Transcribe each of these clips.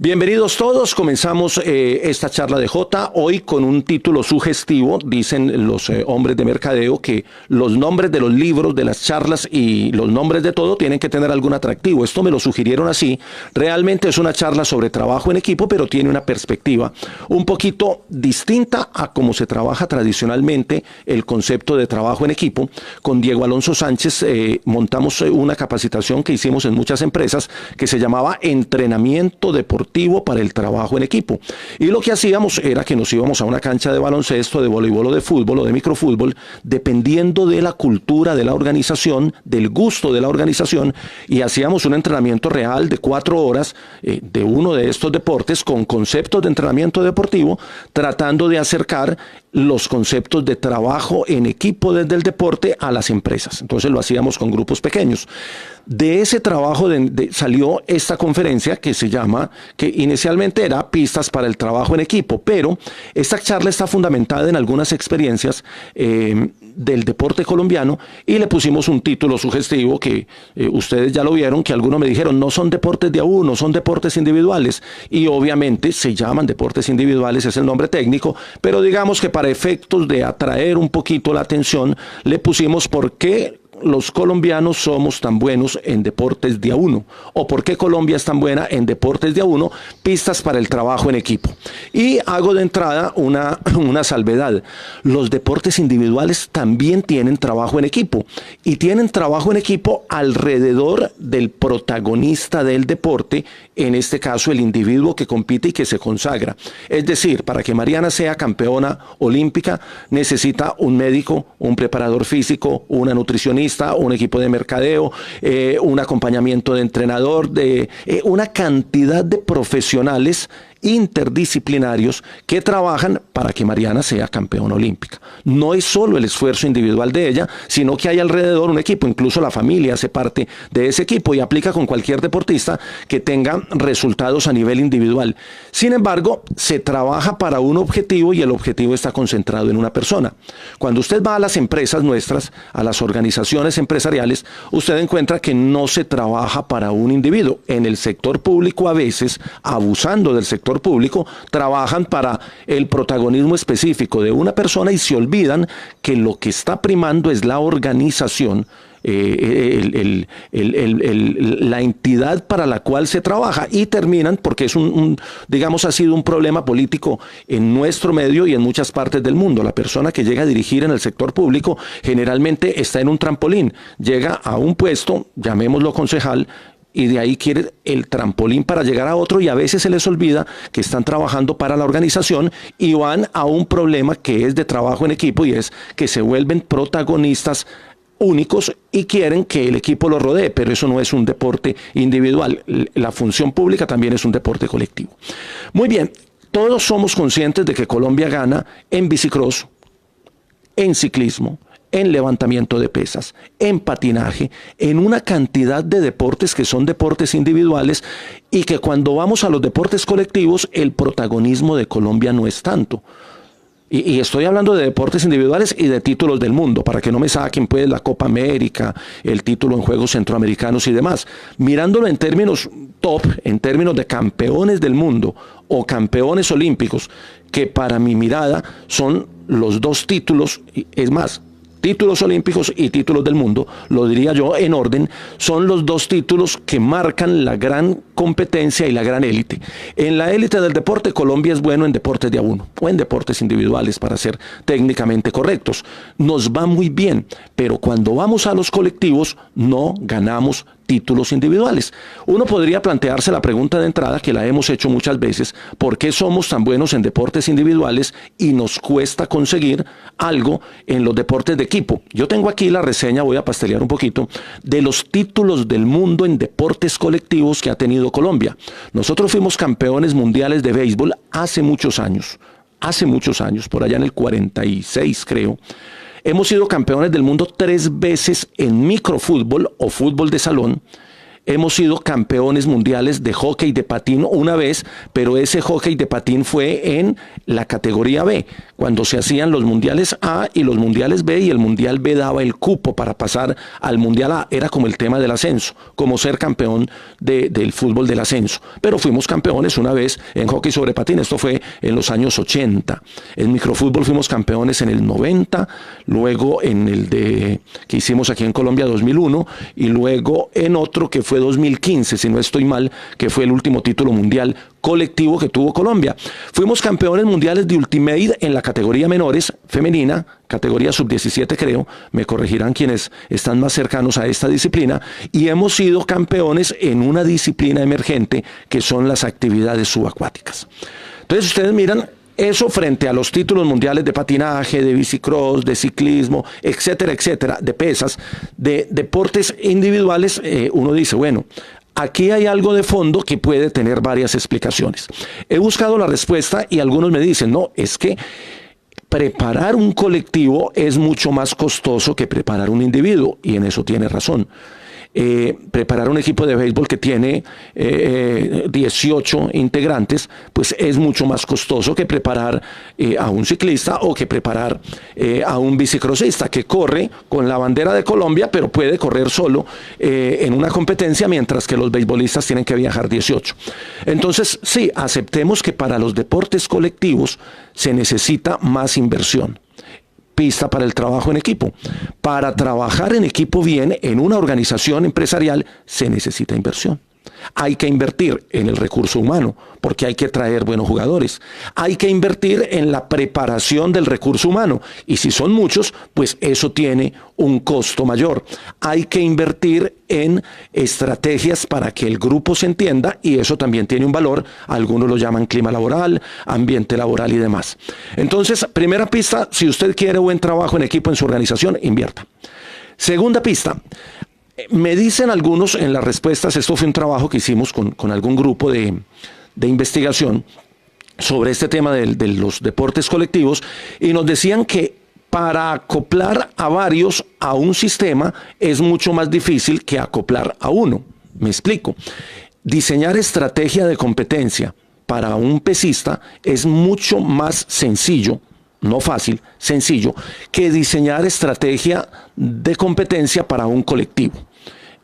Bienvenidos todos, comenzamos esta charla de Jota, hoy con un título sugestivo. Dicen los hombres de mercadeo que los nombres de los libros, de las charlas y los nombres de todo tienen que tener algún atractivo. Esto me lo sugirieron así. Realmente es una charla sobre trabajo en equipo, pero tiene una perspectiva un poquito distinta a cómo se trabaja tradicionalmente el concepto de trabajo en equipo. Con Diego Alonso Sánchez montamos una capacitación que hicimos en muchas empresas que se llamaba Entrenamiento Deportivo para el trabajo en equipo. Y lo que hacíamos era que nos íbamos a una cancha de baloncesto, de voleibol o de fútbol o de microfútbol, dependiendo de la cultura de la organización, del gusto de la organización, y hacíamos un entrenamiento real de 4 horas de uno de estos deportes con conceptos de entrenamiento deportivo, tratando de acercar los conceptos de trabajo en equipo desde el deporte a las empresas. Entonces lo hacíamos con grupos pequeños. De ese trabajo salió esta conferencia que se llama, que inicialmente era Pistas para el Trabajo en Equipo, pero esta charla está fundamentada en algunas experiencias del deporte colombiano y le pusimos un título sugestivo que ustedes ya lo vieron, que algunos me dijeron, no son deportes de a uno, son deportes individuales, y obviamente se llaman deportes individuales, es el nombre técnico, pero digamos que para efectos de atraer un poquito la atención, le pusimos por qué los colombianos somos tan buenos en deportes de a uno, o por qué Colombia es tan buena en deportes de a uno, pistas para el trabajo en equipo. Y hago de entrada una salvedad. Los deportes individuales también tienen trabajo en equipo, y tienen trabajo en equipo alrededor del protagonista del deporte, en este caso el individuo que compite y que se consagra. Es decir, para que Mariana sea campeona olímpica, necesita un médico, un preparador físico, una nutricionista, un equipo de mercadeo, un acompañamiento de entrenador, una cantidad de profesionales interdisciplinarios que trabajan para que Mariana sea campeona olímpica. No es solo el esfuerzo individual de ella, sino que hay alrededor un equipo, incluso la familia hace parte de ese equipo y aplica con cualquier deportista que tenga resultados a nivel individual. Sin embargo, se trabaja para un objetivo y el objetivo está concentrado en una persona. Cuando usted va a las empresas nuestras, a las organizaciones empresariales, usted encuentra que no se trabaja para un individuo. En el sector público, a veces, abusando del sector público, trabajan para el protagonismo específico de una persona y se olvidan que lo que está primando es la organización, la entidad para la cual se trabaja, y terminan, porque es digamos, ha sido un problema político en nuestro medio y en muchas partes del mundo. La persona que llega a dirigir en el sector público generalmente está en un trampolín, llega a un puesto, llamémoslo concejal, y de ahí quiere el trampolín para llegar a otro, y a veces se les olvida que están trabajando para la organización y van a un problema que es de trabajo en equipo, y es que se vuelven protagonistas únicos y quieren que el equipo los rodee, pero eso no es un deporte individual. La función pública también es un deporte colectivo. Muy bien, todos somos conscientes de que Colombia gana en bicicross, en ciclismo, en levantamiento de pesas, en patinaje, en una cantidad de deportes que son deportes individuales, y que cuando vamos a los deportes colectivos, el protagonismo de Colombia no es tanto. Y estoy hablando de deportes individuales y de títulos del mundo, para que no me saquen pues la Copa América, el título en Juegos Centroamericanos y demás. Mirándolo en términos top, en términos de campeones del mundo o campeones olímpicos, que para mi mirada son los dos títulos, es más, títulos olímpicos y títulos del mundo, lo diría yo en orden, son los dos títulos que marcan la gran competencia y la gran élite. En la élite del deporte, Colombia es bueno en deportes de a uno, o en deportes individuales, para ser técnicamente correctos. Nos va muy bien, pero cuando vamos a los colectivos, no ganamos títulos individuales. Uno podría plantearse la pregunta de entrada, que la hemos hecho muchas veces: ¿por qué somos tan buenos en deportes individuales y nos cuesta conseguir algo en los deportes de equipo? Yo tengo aquí la reseña, voy a pastelear un poquito, de los títulos del mundo en deportes colectivos que ha tenido Colombia. Nosotros fuimos campeones mundiales de béisbol hace muchos años, por allá en el 46 creo. Hemos sido campeones del mundo 3 veces en microfútbol o fútbol de salón. hemos sido campeones mundiales de hockey de patín una vez, pero ese hockey de patín fue en la categoría B, cuando se hacían los mundiales A y los mundiales B, y el mundial B daba el cupo para pasar al mundial A. Era como el tema del ascenso, como ser campeón del fútbol del ascenso. Pero fuimos campeones una vez en hockey sobre patín, esto fue en los años 80. En microfútbol fuimos campeones en el 90, luego en el que hicimos aquí en Colombia 2001, y luego en otro que fue 2015, si no estoy mal, que fue el último título mundial colectivo que tuvo Colombia. Fuimos campeones mundiales de Ultimate en la categoría menores femenina, categoría sub-17 creo, me corregirán quienes están más cercanos a esta disciplina, y hemos sido campeones en una disciplina emergente que son las actividades subacuáticas. Entonces ustedes miran eso frente a los títulos mundiales de patinaje, de bicicross, de ciclismo, etcétera, etcétera, de pesas, de deportes individuales. Uno dice, bueno, aquí hay algo de fondo que puede tener varias explicaciones. He buscado la respuesta y algunos me dicen, no, es que preparar un colectivo es mucho más costoso que preparar un individuo, y en eso tiene razón. Preparar un equipo de béisbol que tiene 18 integrantes, pues es mucho más costoso que preparar a un ciclista o que preparar a un bicicrossista que corre con la bandera de Colombia, pero puede correr solo en una competencia, mientras que los beisbolistas tienen que viajar 18. Entonces, sí, aceptemos que para los deportes colectivos se necesita más inversión. Pista para el trabajo en equipo. Para trabajar en equipo bien en una organización empresarial se necesita inversión. Hay que invertir en el recurso humano, porque hay que traer buenos jugadores. Hay que invertir en la preparación del recurso humano, y si son muchos, pues eso tiene un costo mayor. Hay que invertir en estrategias para que el grupo se entienda, y eso también tiene un valor. Algunos lo llaman clima laboral, ambiente laboral y demás. Entonces, primera pista: si usted quiere buen trabajo en equipo en su organización, invierta. Segunda pista: me dicen algunos en las respuestas, esto fue un trabajo que hicimos con algún grupo de investigación sobre este tema de los deportes colectivos, y nos decían que para acoplar a varios a un sistema es mucho más difícil que acoplar a uno. Me explico. Diseñar estrategia de competencia para un pesista es mucho más sencillo, no fácil, sencillo, que diseñar estrategia de competencia para un colectivo.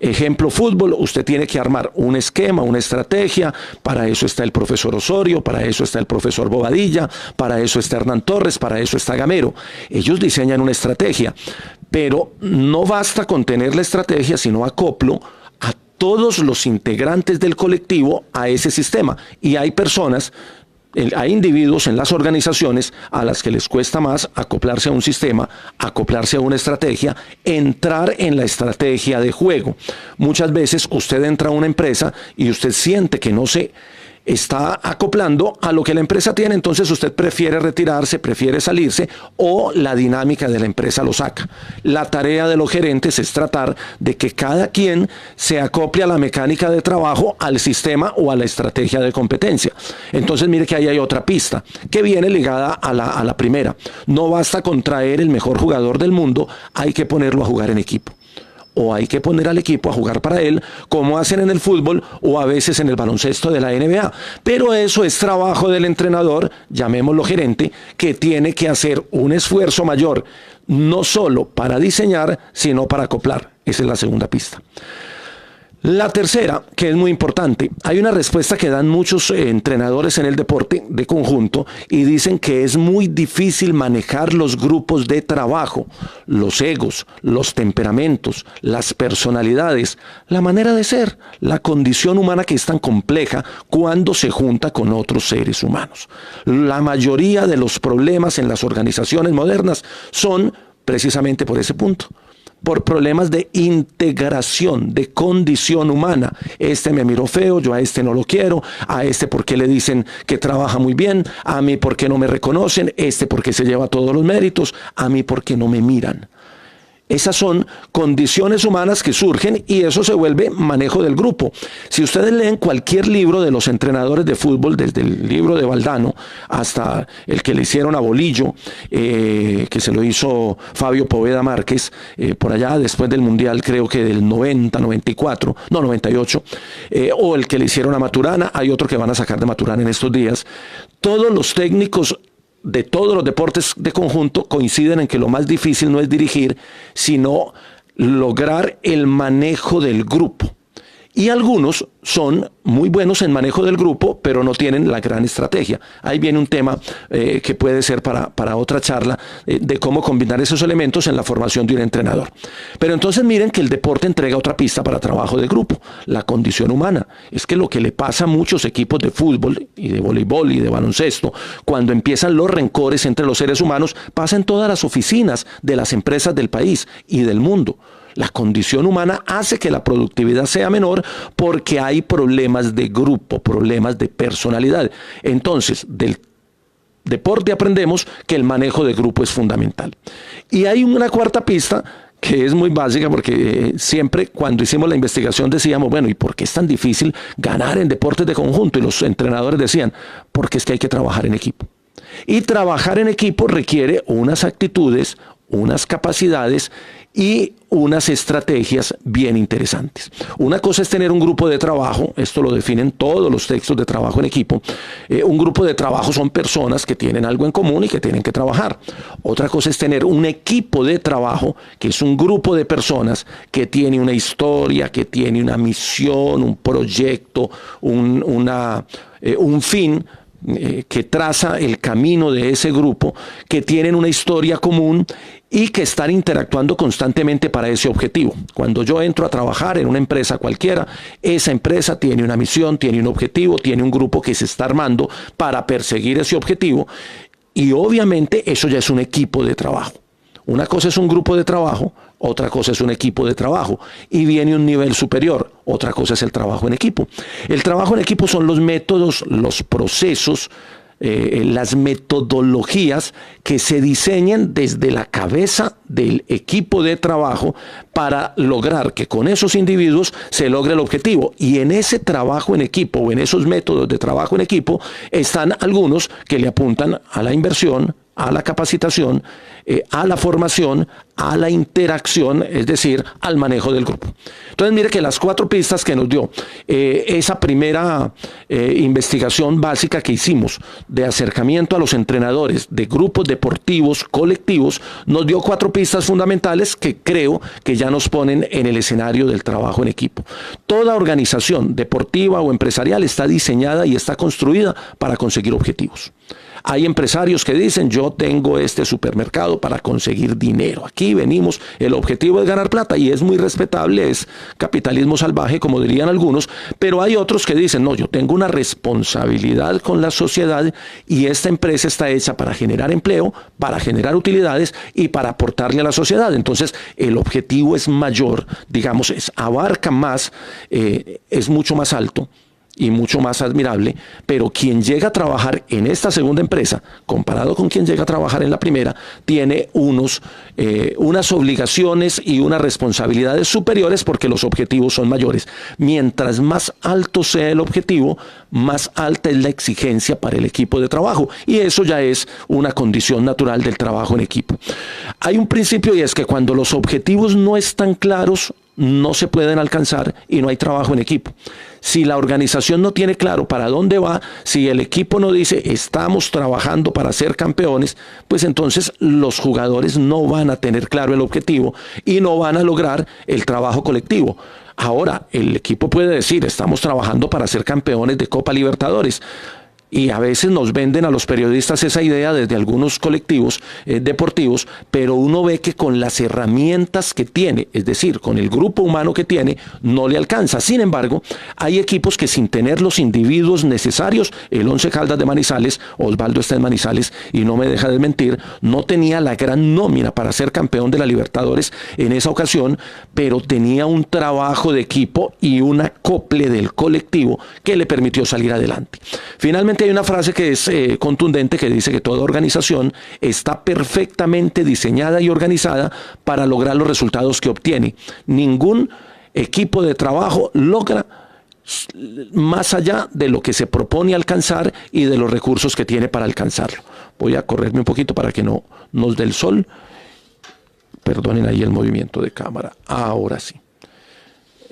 Ejemplo, fútbol: usted tiene que armar un esquema, una estrategia. Para eso está el profesor Osorio, para eso está el profesor Bobadilla, para eso está Hernán Torres, para eso está Gamero. Ellos diseñan una estrategia, pero no basta con tener la estrategia, sino acoplo a todos los integrantes del colectivo a ese sistema. Y hay personas, hay individuos en las organizaciones a las que les cuesta más acoplarse a un sistema, acoplarse a una estrategia, entrar en la estrategia de juego. Muchas veces usted entra a una empresa y usted siente que no se está acoplando a lo que la empresa tiene, entonces usted prefiere retirarse, prefiere salirse, o la dinámica de la empresa lo saca. La tarea de los gerentes es tratar de que cada quien se acople a la mecánica de trabajo, al sistema o a la estrategia de competencia. Entonces mire que ahí hay otra pista que viene ligada a la primera. No basta con traer el mejor jugador del mundo, hay que ponerlo a jugar en equipo. O hay que poner al equipo a jugar para él, como hacen en el fútbol o a veces en el baloncesto de la NBA. Pero eso es trabajo del entrenador, llamémoslo gerente, que tiene que hacer un esfuerzo mayor, no solo para diseñar, sino para acoplar. Esa es la segunda pista. La tercera, que es muy importante: hay una respuesta que dan muchos entrenadores en el deporte de conjunto y dicen que es muy difícil manejar los grupos de trabajo, los egos, los temperamentos, las personalidades, la manera de ser, la condición humana, que es tan compleja cuando se junta con otros seres humanos. La mayoría de los problemas en las organizaciones modernas son precisamente por ese punto, por problemas de integración, de condición humana. Este me miró feo, yo a este no lo quiero, a este porque le dicen que trabaja muy bien, a mí porque no me reconocen, este porque se lleva todos los méritos, a mí porque no me miran. Esas son condiciones humanas que surgen y eso se vuelve manejo del grupo. Si ustedes leen cualquier libro de los entrenadores de fútbol, desde el libro de Valdano hasta el que le hicieron a Bolillo, que se lo hizo Fabio Poveda Márquez, por allá después del Mundial, creo que del 90, 94, no, 98, o el que le hicieron a Maturana, hay otro que van a sacar de Maturana en estos días. Todos los técnicos de todos los deportes de conjunto coinciden en que lo más difícil no es dirigir, sino lograr el manejo del grupo. Y algunos son muy buenos en manejo del grupo, pero no tienen la gran estrategia. Ahí viene un tema que puede ser para otra charla de cómo combinar esos elementos en la formación de un entrenador. Pero entonces miren que el deporte entrega otra pista para trabajo de grupo, la condición humana. Es que lo que le pasa a muchos equipos de fútbol y de voleibol y de baloncesto, cuando empiezan los rencores entre los seres humanos, pasa en todas las oficinas de las empresas del país y del mundo. La condición humana hace que la productividad sea menor porque hay problemas de grupo, problemas de personalidad. Entonces, del deporte aprendemos que el manejo de grupo es fundamental. Y hay una cuarta pista que es muy básica porque siempre cuando hicimos la investigación decíamos, bueno, ¿y por qué es tan difícil ganar en deportes de conjunto? Y los entrenadores decían, porque es que hay que trabajar en equipo. Y trabajar en equipo requiere unas actitudes, unas capacidades y unas estrategias bien interesantes. Una cosa es tener un grupo de trabajo, esto lo definen todos los textos de trabajo en equipo. Un grupo de trabajo son personas que tienen algo en común y que tienen que trabajar. Otra cosa es tener un equipo de trabajo, que es un grupo de personas que tiene una historia, que tiene una misión, un proyecto, un fin, que traza el camino de ese grupo, que tienen una historia común y que están interactuando constantemente para ese objetivo. Cuando yo entro a trabajar en una empresa cualquiera, esa empresa tiene una misión, tiene un objetivo, tiene un grupo que se está armando para perseguir ese objetivo y obviamente eso ya es un equipo de trabajo. Una cosa es un grupo de trabajo, otra cosa es un equipo de trabajo y viene un nivel superior, otra cosa es el trabajo en equipo. El trabajo en equipo son los métodos, los procesos, las metodologías que se diseñan desde la cabeza del equipo de trabajo para lograr que con esos individuos se logre el objetivo. Y en ese trabajo en equipo o en esos métodos de trabajo en equipo están algunos que le apuntan a la inversión, a la capacitación, a la formación, a la interacción, es decir, al manejo del grupo. Entonces, mire que las 4 pistas que nos dio esa primera investigación básica que hicimos de acercamiento a los entrenadores de grupos deportivos colectivos, nos dio 4 pistas fundamentales que creo que ya nos ponen en el escenario del trabajo en equipo. Toda organización deportiva o empresarial está diseñada y está construida para conseguir objetivos. Hay empresarios que dicen, yo tengo este supermercado para conseguir dinero. Aquí venimos, el objetivo es ganar plata y es muy respetable, es capitalismo salvaje, como dirían algunos, pero hay otros que dicen, no, yo tengo una responsabilidad con la sociedad y esta empresa está hecha para generar empleo, para generar utilidades y para aportarle a la sociedad. Entonces, el objetivo es mayor, digamos, abarca más, es mucho más alto y mucho más admirable, pero quien llega a trabajar en esta segunda empresa, comparado con quien llega a trabajar en la primera, tiene unas obligaciones y unas responsabilidades superiores porque los objetivos son mayores. Mientras más alto sea el objetivo, más alta es la exigencia para el equipo de trabajo, y eso ya es una condición natural del trabajo en equipo. Hay un principio y es que cuando los objetivos no están claros, no se pueden alcanzar y no hay trabajo en equipo. Si la organización no tiene claro para dónde va, si el equipo no dice estamos trabajando para ser campeones, pues entonces los jugadores no van a tener claro el objetivo y no van a lograr el trabajo colectivo. Ahora, el equipo puede decir estamos trabajando para ser campeones de Copa Libertadores. Y a veces nos venden a los periodistas esa idea desde algunos colectivos deportivos, pero uno ve que con las herramientas que tiene, es decir, con el grupo humano que tiene, no le alcanza. Sin embargo, hay equipos que sin tener los individuos necesarios, el Once Caldas de Manizales, Osvaldo está en Manizales y no me deja de mentir, no tenía la gran nómina para ser campeón de la Libertadores en esa ocasión, pero tenía un trabajo de equipo y un acople del colectivo que le permitió salir adelante. Finalmente, finalmente hay una frase que es contundente, que dice que toda organización está perfectamente diseñada y organizada para lograr los resultados que obtiene. Ningún equipo de trabajo logra más allá de lo que se propone alcanzar y de los recursos que tiene para alcanzarlo. Voy a correrme un poquito para que no nos dé el sol. Perdonen ahí el movimiento de cámara. Ahora sí.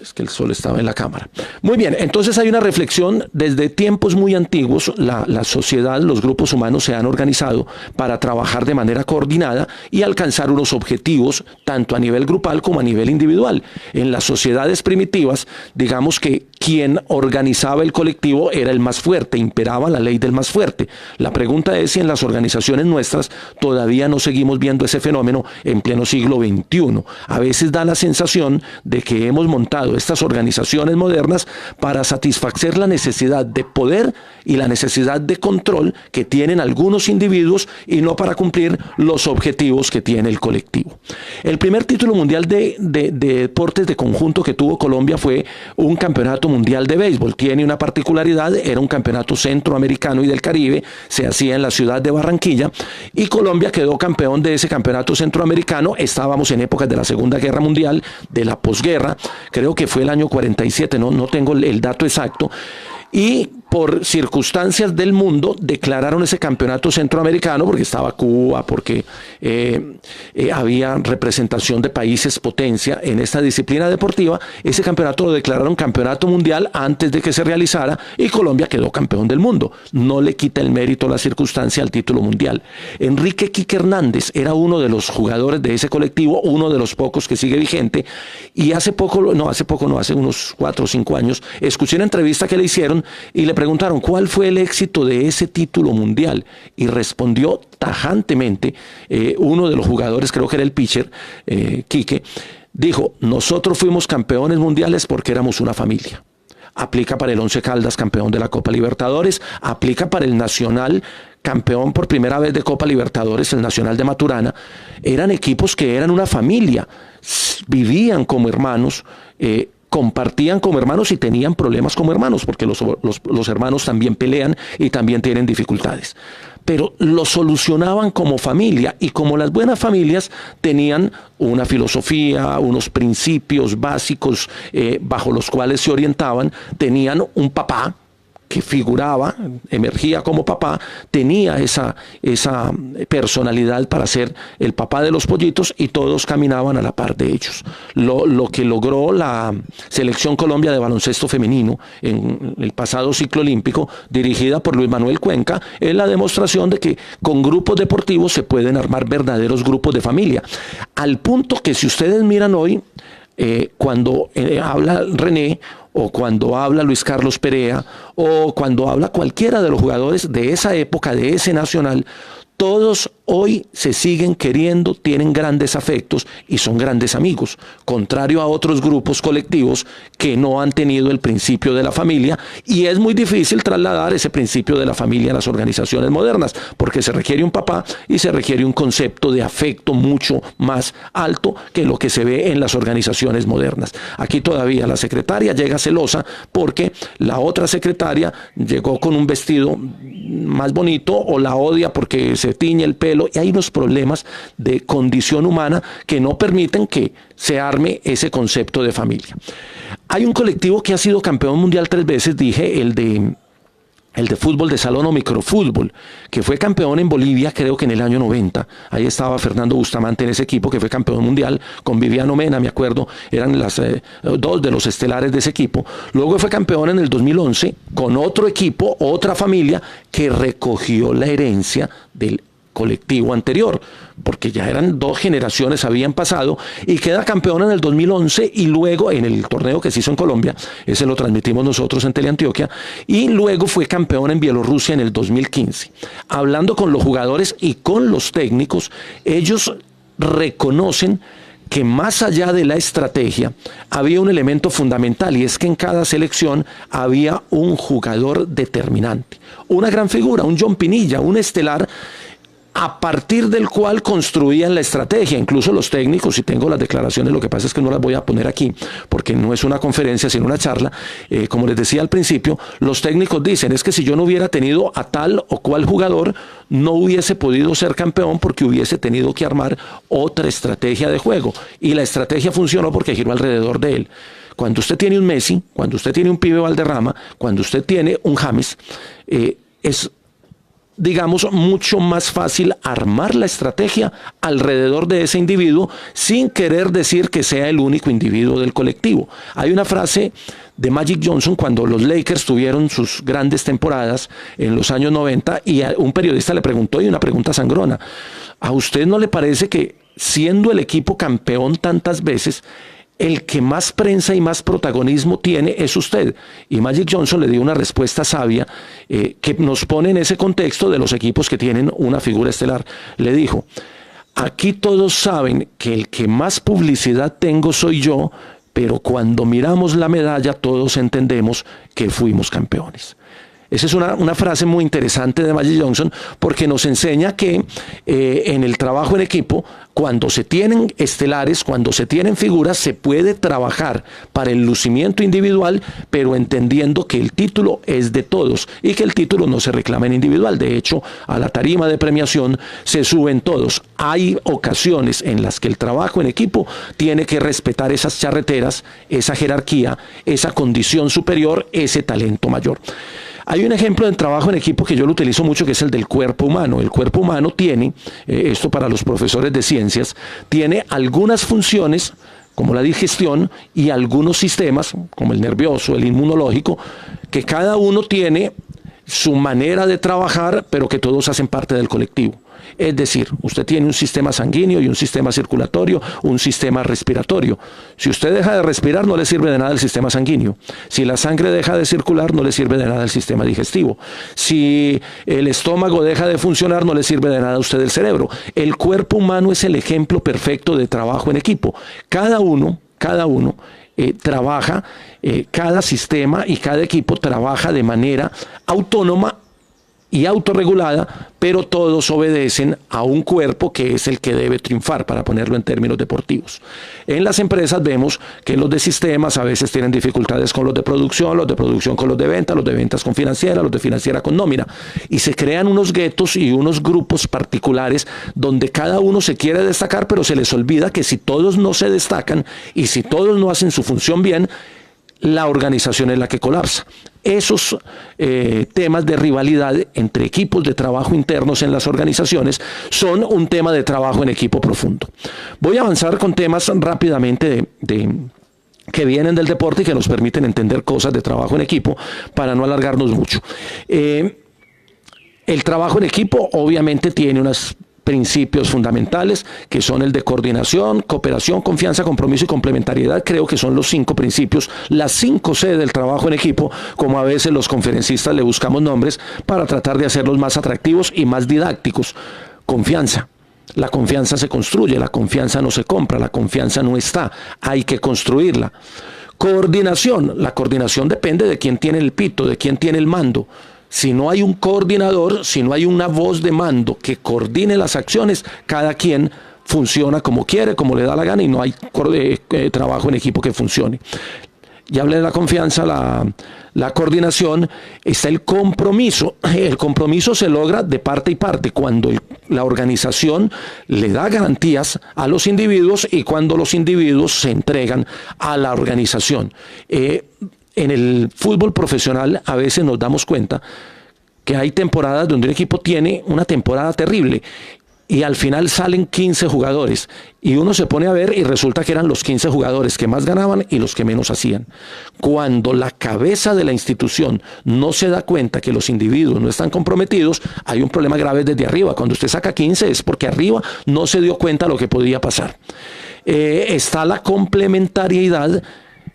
Es que el sol estaba en la cámara. Muy bien, entonces hay una reflexión. Desde tiempos muy antiguos, la sociedad, los grupos humanos se han organizado para trabajar de manera coordinada y alcanzar unos objetivos, tanto a nivel grupal como a nivel individual. En las sociedades primitivas, digamos que quien organizaba el colectivo era el más fuerte, imperaba la ley del más fuerte. La pregunta es si en las organizaciones nuestras todavía no seguimos viendo ese fenómeno en pleno siglo XXI. A veces da la sensación de que hemos montado estas organizaciones modernas para satisfacer la necesidad de poder y la necesidad de control que tienen algunos individuos y no para cumplir los objetivos que tiene el colectivo. El primer título mundial de deportes de conjunto que tuvo Colombia fue un campeonato mundial de béisbol. Tiene una particularidad, era un campeonato centroamericano y del Caribe, se hacía en la ciudad de Barranquilla y Colombia quedó campeón de ese campeonato centroamericano. Estábamos en épocas de la Segunda Guerra Mundial, de la posguerra, creo que fue el año 47, no tengo el dato exacto, y por circunstancias del mundo declararon ese campeonato centroamericano, porque estaba Cuba, porque había representación de países potencia en esta disciplina deportiva. Ese campeonato lo declararon campeonato mundial antes de que se realizara y Colombia quedó campeón del mundo. No le quita el mérito, la circunstancia al título mundial. Enrique Quique Hernández era uno de los jugadores de ese colectivo, uno de los pocos que sigue vigente, y hace unos 4 o 5 años, escuché una entrevista que le hicieron y le preguntaron cuál fue el éxito de ese título mundial y respondió tajantemente uno de los jugadores, creo que era el pitcher, Quique, dijo: nosotros fuimos campeones mundiales porque éramos una familia. Aplica para el Once Caldas, campeón de la Copa Libertadores, aplica para el Nacional, campeón por primera vez de Copa Libertadores, el Nacional de Maturana. Eran equipos que eran una familia, vivían como hermanos, compartían como hermanos y tenían problemas como hermanos, porque los hermanos también pelean y también tienen dificultades. Pero lo solucionaban como familia, y como las buenas familias tenían una filosofía, unos principios básicos bajo los cuales se orientaban, tenían un papá que figuraba, emergía como papá, tenía esa personalidad para ser el papá de los pollitos y todos caminaban a la par de ellos. Lo que logró la Selección Colombia de baloncesto femenino en el pasado ciclo olímpico, dirigida por Luis Manuel Cuenca, es la demostración de que con grupos deportivos se pueden armar verdaderos grupos de familia. Al punto que si ustedes miran hoy, cuando habla René, o cuando habla Luis Carlos Perea, o cuando habla cualquiera de los jugadores de esa época, de ese Nacional, todos hoy se siguen queriendo, tienen grandes afectos y son grandes amigos, contrario a otros grupos colectivos que no han tenido el principio de la familia, y es muy difícil trasladar ese principio de la familia a las organizaciones modernas, porque se requiere un papá y se requiere un concepto de afecto mucho más alto que lo que se ve en las organizaciones modernas. Aquí todavía la secretaria llega celosa porque la otra secretaria llegó con un vestido más bonito, o la odia porque se tiñe el pelo, y hay unos problemas de condición humana que no permiten que se arme ese concepto de familia. Hay un colectivo que ha sido campeón mundial 3 veces, dije, el de fútbol de salón o microfútbol, que fue campeón en Bolivia, creo que en el año 90. Ahí estaba Fernando Bustamante en ese equipo, que fue campeón mundial, con Viviano Mena, me acuerdo, eran las dos de los estelares de ese equipo. Luego fue campeón en el 2011 con otro equipo, otra familia, que recogió la herencia del colectivo anterior, porque ya eran 2 generaciones, habían pasado, y queda campeón en el 2011, y luego en el torneo que se hizo en Colombia, ese lo transmitimos nosotros en Teleantioquia, y luego fue campeón en Bielorrusia en el 2015. Hablando con los jugadores y con los técnicos, ellos reconocen que más allá de la estrategia había un elemento fundamental, y es que en cada selección había un jugador determinante, una gran figura, un John Pinilla, un estelar, a partir del cual construían la estrategia. Incluso los técnicos, y tengo las declaraciones, lo que pasa es que no las voy a poner aquí, porque no es una conferencia, sino una charla. Como les decía al principio, los técnicos dicen, es que si yo no hubiera tenido a tal o cual jugador, no hubiese podido ser campeón porque hubiese tenido que armar otra estrategia de juego. Y la estrategia funcionó porque giró alrededor de él. Cuando usted tiene un Messi, cuando usted tiene un Pibe Valderrama, cuando usted tiene un James, es, digamos, mucho más fácil armar la estrategia alrededor de ese individuo sin querer decir que sea el único individuo del colectivo. Hay una frase de Magic Johnson cuando los Lakers tuvieron sus grandes temporadas en los años 90 y un periodista le preguntó, y una pregunta sangrona, ¿a usted no le parece que siendo el equipo campeón tantas veces, el que más prensa y más protagonismo tiene es usted? Y Magic Johnson le dio una respuesta sabia que nos pone en ese contexto de los equipos que tienen una figura estelar. Le dijo, aquí todos saben que el que más publicidad tengo soy yo, pero cuando miramos la medalla todos entendemos que fuimos campeones. Esa es una frase muy interesante de Magic Johnson porque nos enseña que en el trabajo en equipo, cuando se tienen estelares, cuando se tienen figuras, se puede trabajar para el lucimiento individual, pero entendiendo que el título es de todos y que el título no se reclama en individual. De hecho, a la tarima de premiación se suben todos. Hay ocasiones en las que el trabajo en equipo tiene que respetar esas charreteras, esa jerarquía, esa condición superior, ese talento mayor. Hay un ejemplo de trabajo en equipo que yo lo utilizo mucho, que es el del cuerpo humano. El cuerpo humano tiene, esto para los profesores de ciencias, tiene algunas funciones como la digestión y algunos sistemas, como el nervioso, el inmunológico, que cada uno tiene su manera de trabajar, pero que todos hacen parte del colectivo. Es decir, usted tiene un sistema sanguíneo y un sistema circulatorio, un sistema respiratorio. Si usted deja de respirar, no le sirve de nada el sistema sanguíneo. Si la sangre deja de circular, no le sirve de nada el sistema digestivo. Si el estómago deja de funcionar, no le sirve de nada a usted el cerebro. El cuerpo humano es el ejemplo perfecto de trabajo en equipo. Cada uno trabaja, cada sistema y cada equipo trabaja de manera autónoma y autorregulada, pero todos obedecen a un cuerpo que es el que debe triunfar, para ponerlo en términos deportivos. En las empresas vemos que los de sistemas a veces tienen dificultades con los de producción con los de ventas con financiera, los de financiera con nómina, y se crean unos guetos y unos grupos particulares donde cada uno se quiere destacar, pero se les olvida que si todos no se destacan y si todos no hacen su función bien, la organización es la que colapsa. Esos temas de rivalidad entre equipos de trabajo internos en las organizaciones son un tema de trabajo en equipo profundo. Voy a avanzar con temas rápidamente que vienen del deporte y que nos permiten entender cosas de trabajo en equipo para no alargarnos mucho. El trabajo en equipo obviamente tiene unas principios fundamentales que son el de coordinación, cooperación, confianza, compromiso y complementariedad. Creo que son los 5 principios, las 5 C del trabajo en equipo, como a veces los conferencistas le buscamos nombres para tratar de hacerlos más atractivos y más didácticos. Confianza. La confianza se construye, la confianza no se compra, la confianza no está, hay que construirla. Coordinación. La coordinación depende de quién tiene el pito, de quién tiene el mando. Si no hay un coordinador, si no hay una voz de mando que coordine las acciones, cada quien funciona como quiere, como le da la gana, y no hay trabajo en equipo que funcione. Ya hablé de la confianza, la coordinación, está el compromiso. El compromiso se logra de parte y parte, cuando la organización le da garantías a los individuos y cuando los individuos se entregan a la organización. En el fútbol profesional a veces nos damos cuenta que hay temporadas donde un equipo tiene una temporada terrible y al final salen 15 jugadores y uno se pone a ver y resulta que eran los 15 jugadores que más ganaban y los que menos hacían. Cuando la cabeza de la institución no se da cuenta que los individuos no están comprometidos, hay un problema grave desde arriba. Cuando usted saca 15 es porque arriba no se dio cuenta de lo que podía pasar. Está la complementariedad,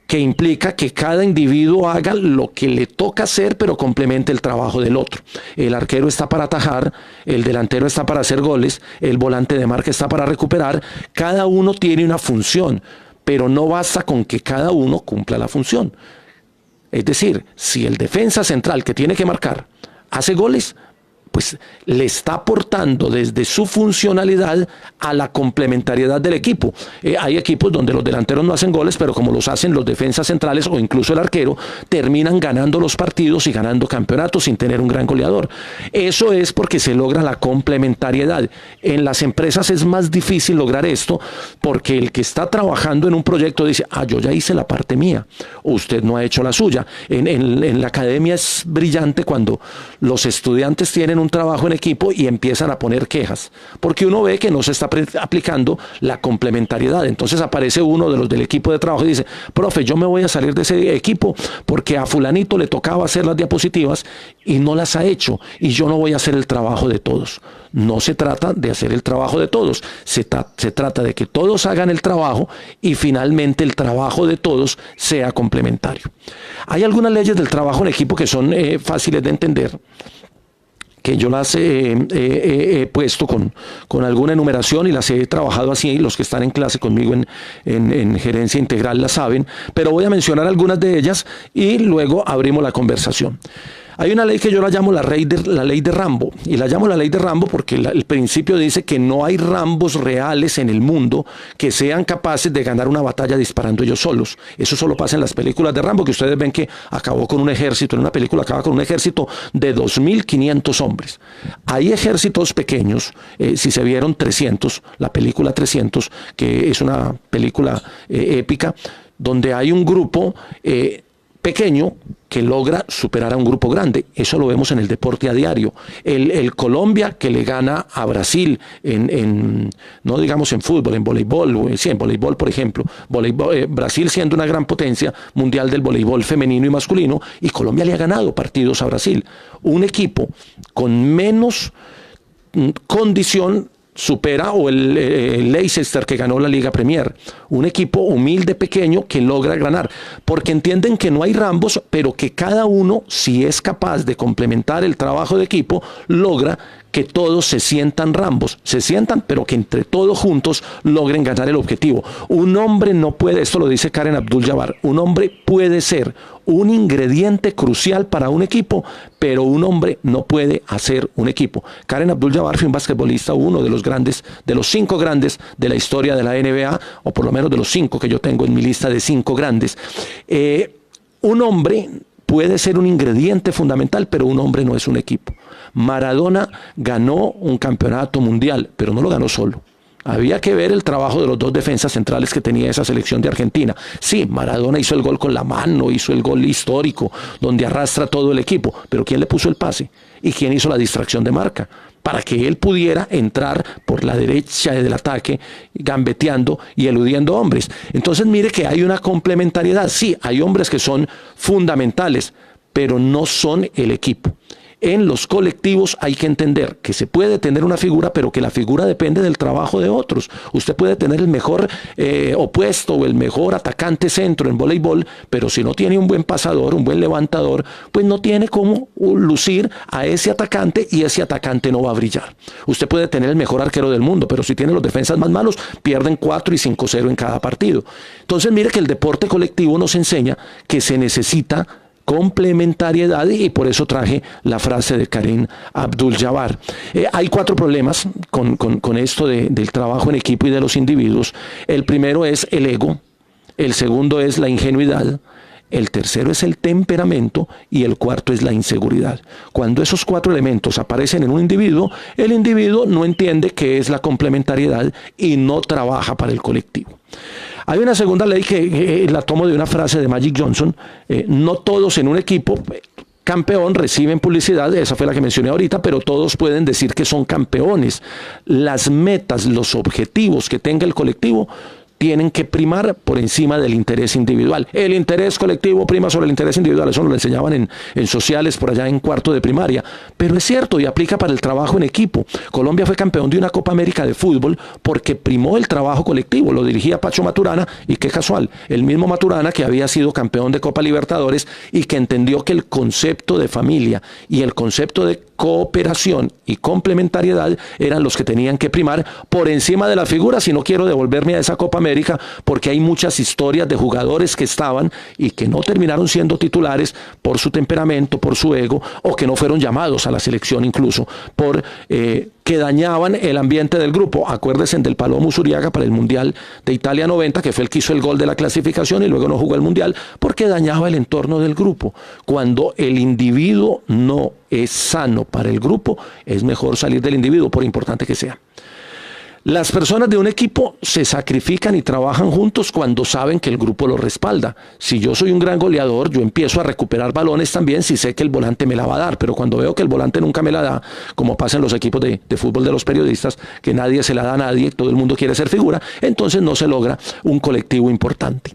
que implica que cada individuo haga lo que le toca hacer, pero complemente el trabajo del otro. El arquero está para atajar, el delantero está para hacer goles, el volante de marca está para recuperar. Cada uno tiene una función, pero no basta con que cada uno cumpla la función. Es decir, si el defensa central que tiene que marcar hace goles, pues le está aportando desde su funcionalidad a la complementariedad del equipo. Hay equipos donde los delanteros no hacen goles, pero como los hacen los defensas centrales o incluso el arquero, terminan ganando los partidos y ganando campeonatos sin tener un gran goleador. Eso es porque se logra la complementariedad. En las empresas es más difícil lograr esto porque el que está trabajando en un proyecto dice, yo ya hice la parte mía, usted no ha hecho la suya. En la academia es brillante cuando los estudiantes tienen un trabajo en equipo y empiezan a poner quejas, porque uno ve que no se está aplicando la complementariedad. Entonces aparece uno de los del equipo de trabajo y dice, profe, yo me voy a salir de ese equipo porque a fulanito le tocaba hacer las diapositivas y no las ha hecho, y yo no voy a hacer el trabajo de todos. No se trata de hacer el trabajo de todos, se trata de que todos hagan el trabajo y finalmente el trabajo de todos sea complementario. Hay algunas leyes del trabajo en equipo que son fáciles de entender, que yo las he puesto con alguna enumeración y las he trabajado así. Los que están en clase conmigo en Gerencia Integral las saben, pero voy a mencionar algunas de ellas y luego abrimos la conversación. Hay una ley que yo la llamo la ley de Rambo, y la llamo la ley de Rambo porque el principio dice que no hay Rambos reales en el mundo que sean capaces de ganar una batalla disparando ellos solos. Eso solo pasa en las películas de Rambo, que ustedes ven que acabó con un ejército, en una película acaba con un ejército de 2.500 hombres. Hay ejércitos pequeños, si se vieron 300, la película 300, que es una película épica, donde hay un grupo pequeño que logra superar a un grupo grande. Eso lo vemos en el deporte a diario. El Colombia que le gana a Brasil no digamos en fútbol, en voleibol, sí, en voleibol por ejemplo. Brasil siendo una gran potencia mundial del voleibol femenino y masculino, y Colombia le ha ganado partidos a Brasil. Un equipo con menos condición supera, o el Leicester que ganó la Liga Premier, un equipo humilde, pequeño, que logra ganar, porque entienden que no hay Rambos, pero que cada uno, si es capaz de complementar el trabajo de equipo, logra que todos se sientan Rambos, pero que entre todos juntos logren ganar el objetivo. Un hombre no puede, esto lo dice Karen Abdul-Jabbar, un hombre puede ser un ingrediente crucial para un equipo, pero un hombre no puede hacer un equipo. Karen Abdul-Jabbar fue un basquetbolista, uno de los grandes, de los 5 grandes de la historia de la NBA, o por lo menos de los 5 que yo tengo en mi lista de 5 grandes. Un hombre puede ser un ingrediente fundamental, pero un hombre no es un equipo. Maradona ganó un campeonato mundial, pero no lo ganó solo. Había que ver el trabajo de los 2 defensas centrales que tenía esa selección de Argentina. Sí, Maradona hizo el gol con la mano, hizo el gol histórico, donde arrastra todo el equipo, pero ¿quién le puso el pase? ¿Y quién hizo la distracción de marca? Para que él pudiera entrar por la derecha del ataque, gambeteando y eludiendo hombres. Entonces mire que hay una complementariedad. Sí, hay hombres que son fundamentales, pero no son el equipo. En los colectivos hay que entender que se puede tener una figura, pero que la figura depende del trabajo de otros. Usted puede tener el mejor opuesto o el mejor atacante centro en voleibol, pero si no tiene un buen pasador, un buen levantador, pues no tiene cómo lucir a ese atacante, y ese atacante no va a brillar. Usted puede tener el mejor arquero del mundo, pero si tiene los defensas más malos, pierden 4 y 5-0 en cada partido. Entonces mire que el deporte colectivo nos enseña que se necesita complementariedad, y por eso traje la frase de Karen Abdul-Jabbar. Hay 4 problemas con esto del trabajo en equipo y de los individuos. El primero es el ego, el segundo es la ingenuidad, el tercero es el temperamento y el cuarto es la inseguridad. Cuando esos 4 elementos aparecen en un individuo, el individuo no entiende qué es la complementariedad y no trabaja para el colectivo. Hay una segunda ley que la tomo de una frase de Magic Johnson: no todos en un equipo campeón reciben publicidad, esa fue la que mencioné ahorita, pero todos pueden decir que son campeones. Las metas, los objetivos que tenga el colectivo tienen que primar por encima del interés individual. El interés colectivo prima sobre el interés individual. Eso nos lo enseñaban en sociales por allá en 4º de primaria. Pero es cierto y aplica para el trabajo en equipo. Colombia fue campeón de una Copa América de fútbol porque primó el trabajo colectivo. Lo dirigía Pacho Maturana, y qué casual, el mismo Maturana que había sido campeón de Copa Libertadores y que entendió que el concepto de familia y el concepto de cooperación y complementariedad eran los que tenían que primar por encima de las figuras. Y no quiero devolverme a esa Copa América porque hay muchas historias de jugadores que estaban y que no terminaron siendo titulares por su temperamento, por su ego, o que no fueron llamados a la selección incluso por que dañaban el ambiente del grupo. Acuérdense del Palomo Usuriaga para el Mundial de Italia 90, que fue el que hizo el gol de la clasificación y luego no jugó el Mundial porque dañaba el entorno del grupo. Cuando el individuo no es sano para el grupo, es mejor salir del individuo, por importante que sea. Las personas de un equipo se sacrifican y trabajan juntos cuando saben que el grupo los respalda. Si yo soy un gran goleador, yo empiezo a recuperar balones también si sé que el volante me la va a dar, pero cuando veo que el volante nunca me la da, como pasa en los equipos de fútbol de los periodistas, que nadie se la da a nadie, todo el mundo quiere ser figura, entonces no se logra un colectivo importante.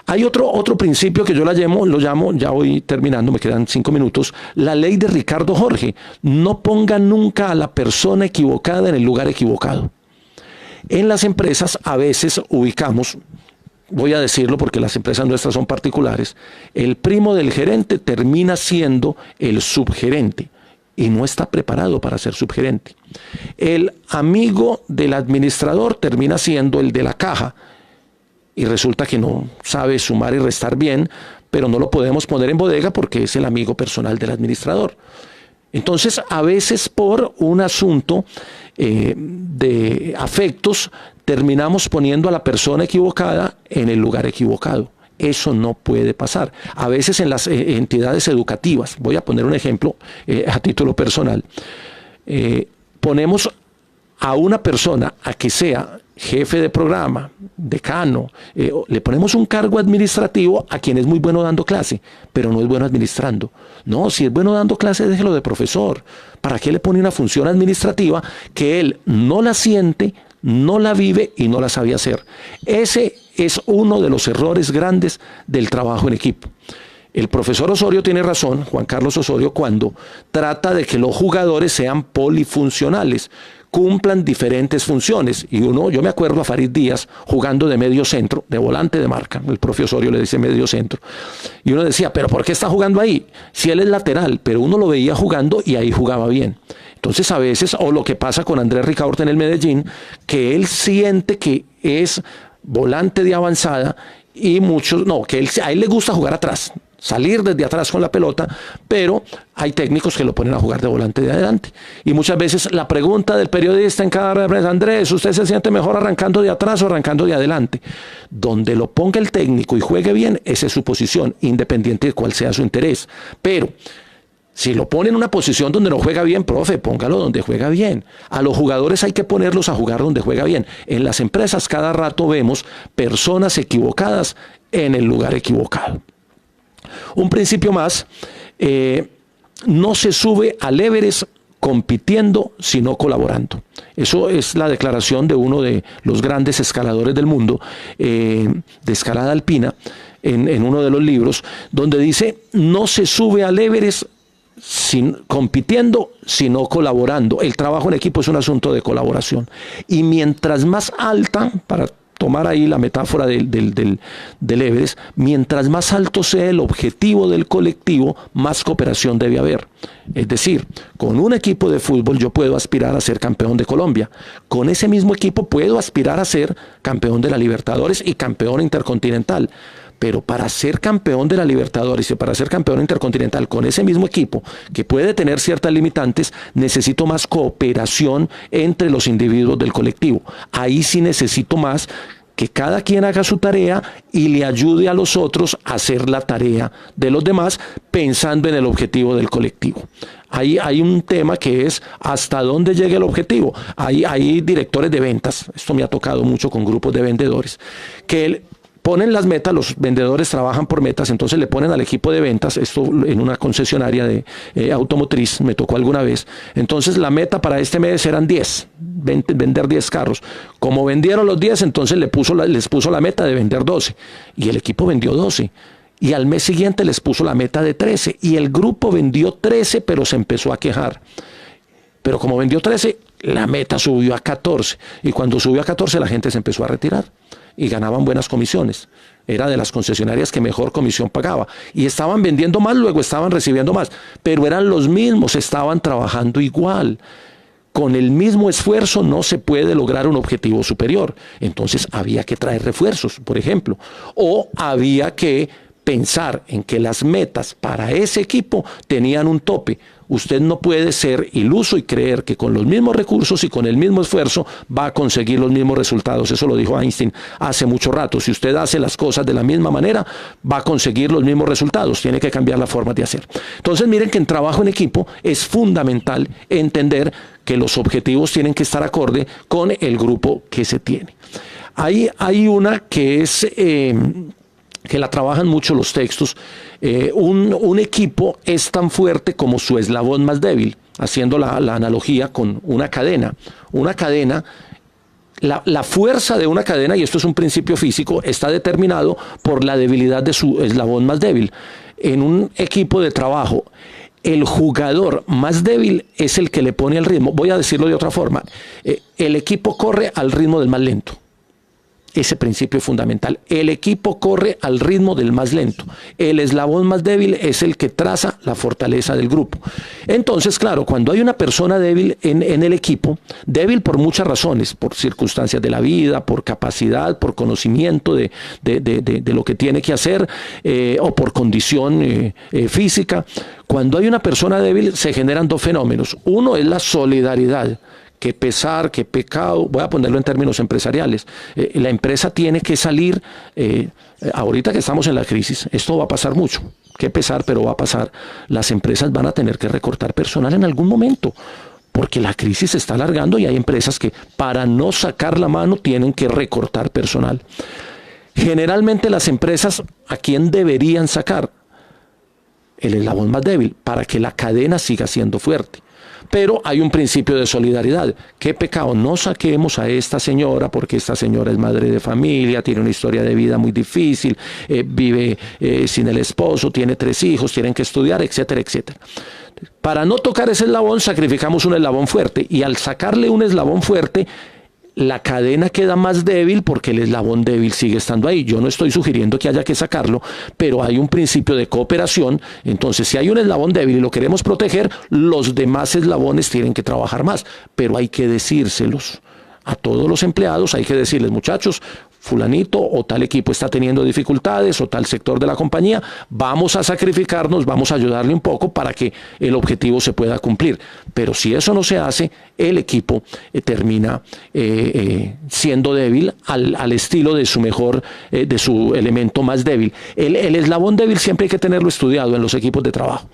Hay otro principio que yo lo llamo, ya voy terminando, me quedan 5 minutos, la ley de Ricardo Jorge. No ponga nunca a la persona equivocada en el lugar equivocado. En las empresas a veces ubicamos, voy a decirlo porque las empresas nuestras son particulares, el primo del gerente termina siendo el subgerente y no está preparado para ser subgerente. El amigo del administrador termina siendo el de la caja y resulta que no sabe sumar y restar bien, pero no lo podemos poner en bodega porque es el amigo personal del administrador. Entonces, a veces por un asunto de afectos, terminamos poniendo a la persona equivocada en el lugar equivocado. Eso no puede pasar. A veces en las entidades educativas, voy a poner un ejemplo a título personal, ponemos a una persona a que sea jefe de programa, decano, le ponemos un cargo administrativo a quien es muy bueno dando clase, pero no es bueno administrando. No, si es bueno dando clase, déjelo de profesor. ¿Para qué le pone una función administrativa que él no la siente, no la vive y no la sabe hacer? Ese es uno de los errores grandes del trabajo en equipo. El profesor Osorio tiene razón, Juan Carlos Osorio, cuando trata de que los jugadores sean polifuncionales, cumplan diferentes funciones. Y yo me acuerdo a Farid Díaz jugando de medio centro, de volante de marca, el propio Osorio le dice medio centro. Y uno decía, ¿pero por qué está jugando ahí? Si él es lateral, pero uno lo veía jugando y ahí jugaba bien. Entonces a veces, o lo que pasa con Andrés Ricaurte en el Medellín, que él siente que es volante de avanzada y muchos, no, que a él le gusta jugar atrás, salir desde atrás con la pelota, pero hay técnicos que lo ponen a jugar de volante de adelante. Y muchas veces la pregunta del periodista en cada rueda de prensa, Andrés, ¿usted se siente mejor arrancando de atrás o arrancando de adelante? Donde lo ponga el técnico y juegue bien, esa es su posición, independiente de cuál sea su interés. Pero si lo pone en una posición donde no juega bien, profe, póngalo donde juega bien. A los jugadores hay que ponerlos a jugar donde juega bien. En las empresas cada rato vemos personas equivocadas en el lugar equivocado. Un principio más, no se sube al Everest compitiendo, sino colaborando. Eso es la declaración de uno de los grandes escaladores del mundo, de escalada alpina, en uno de los libros, donde dice, no se sube al Everest compitiendo, sino colaborando. El trabajo en equipo es un asunto de colaboración. Y mientras más alta, para tomar ahí la metáfora del Everest, mientras más alto sea el objetivo del colectivo, más cooperación debe haber. Es decir, con un equipo de fútbol yo puedo aspirar a ser campeón de Colombia. Con ese mismo equipo puedo aspirar a ser campeón de la Libertadores y campeón intercontinental. Pero para ser campeón de la Libertadores y para ser campeón intercontinental con ese mismo equipo, que puede tener ciertas limitantes, necesito más cooperación entre los individuos del colectivo. Ahí sí necesito más que cada quien haga su tarea y le ayude a los otros a hacer la tarea de los demás pensando en el objetivo del colectivo. Ahí hay un tema que es hasta dónde llega el objetivo. Hay directores de ventas, esto me ha tocado mucho con grupos de vendedores, que ponen las metas, los vendedores trabajan por metas, entonces le ponen al equipo de ventas, esto en una concesionaria de automotriz, me tocó alguna vez, entonces la meta para este mes eran 10, vender 10 carros. Como vendieron los 10, entonces les puso la meta de vender 12, y el equipo vendió 12. Y al mes siguiente les puso la meta de 13, y el grupo vendió 13, pero se empezó a quejar. Pero como vendió 13, la meta subió a 14, y cuando subió a 14 la gente se empezó a retirar. y ganaban buenas comisiones. Era de las concesionarias que mejor comisión pagaba. Y estaban vendiendo más, luego estaban recibiendo más. Pero eran los mismos, estaban trabajando igual. Con el mismo esfuerzo no se puede lograr un objetivo superior. Entonces había que traer refuerzos, por ejemplo. O había que pensar en que las metas para ese equipo tenían un tope. Usted no puede ser iluso y creer que con los mismos recursos y con el mismo esfuerzo va a conseguir los mismos resultados. Eso lo dijo Einstein hace mucho rato. Si usted hace las cosas de la misma manera, va a conseguir los mismos resultados. Tiene que cambiar la forma de hacer. Entonces miren que en trabajo en equipo es fundamental entender que los objetivos tienen que estar acorde con el grupo que se tiene. Hay una que es... que la trabajan mucho los textos, un equipo es tan fuerte como su eslabón más débil, haciendo la analogía con una cadena. Una cadena, la fuerza de una cadena, y esto es un principio físico, está determinado por la debilidad de su eslabón más débil. En un equipo de trabajo, el jugador más débil es el que le pone el ritmo. Voy a decirlo de otra forma, el equipo corre al ritmo del más lento. Ese principio es fundamental. El equipo corre al ritmo del más lento. El eslabón más débil es el que traza la fortaleza del grupo. Entonces, claro, cuando hay una persona débil en el equipo, débil por muchas razones, por circunstancias de la vida, por capacidad, por conocimiento de lo que tiene que hacer, o por condición física, cuando hay una persona débil se generan dos fenómenos. Uno es la solidaridad. Qué pesar, qué pecado, voy a ponerlo en términos empresariales. La empresa tiene que salir, ahorita que estamos en la crisis, esto va a pasar mucho, qué pesar, pero va a pasar. Las empresas van a tener que recortar personal en algún momento, porque la crisis se está alargando y hay empresas que para no sacar la mano tienen que recortar personal. Generalmente las empresas, ¿a quién deberían sacar? El eslabón más débil, para que la cadena siga siendo fuerte. Pero hay un principio de solidaridad. Qué pecado, no saquemos a esta señora porque esta señora es madre de familia, tiene una historia de vida muy difícil, vive sin el esposo, tiene 3 hijos, tienen que estudiar, etcétera, etcétera. Para no tocar ese eslabón, sacrificamos un eslabón fuerte, y al sacarle un eslabón fuerte, la cadena queda más débil porque el eslabón débil sigue estando ahí. Yo no estoy sugiriendo que haya que sacarlo, pero hay un principio de cooperación. Entonces, si hay un eslabón débil y lo queremos proteger, los demás eslabones tienen que trabajar más, pero hay que decírselos a todos los empleados, hay que decirles, muchachos, fulanito o tal equipo está teniendo dificultades o tal sector de la compañía, vamos a sacrificarnos, vamos a ayudarle un poco para que el objetivo se pueda cumplir. Pero si eso no se hace, el equipo termina siendo débil al estilo de su mejor, de su elemento más débil. El eslabón débil siempre hay que tenerlo estudiado en los equipos de trabajo.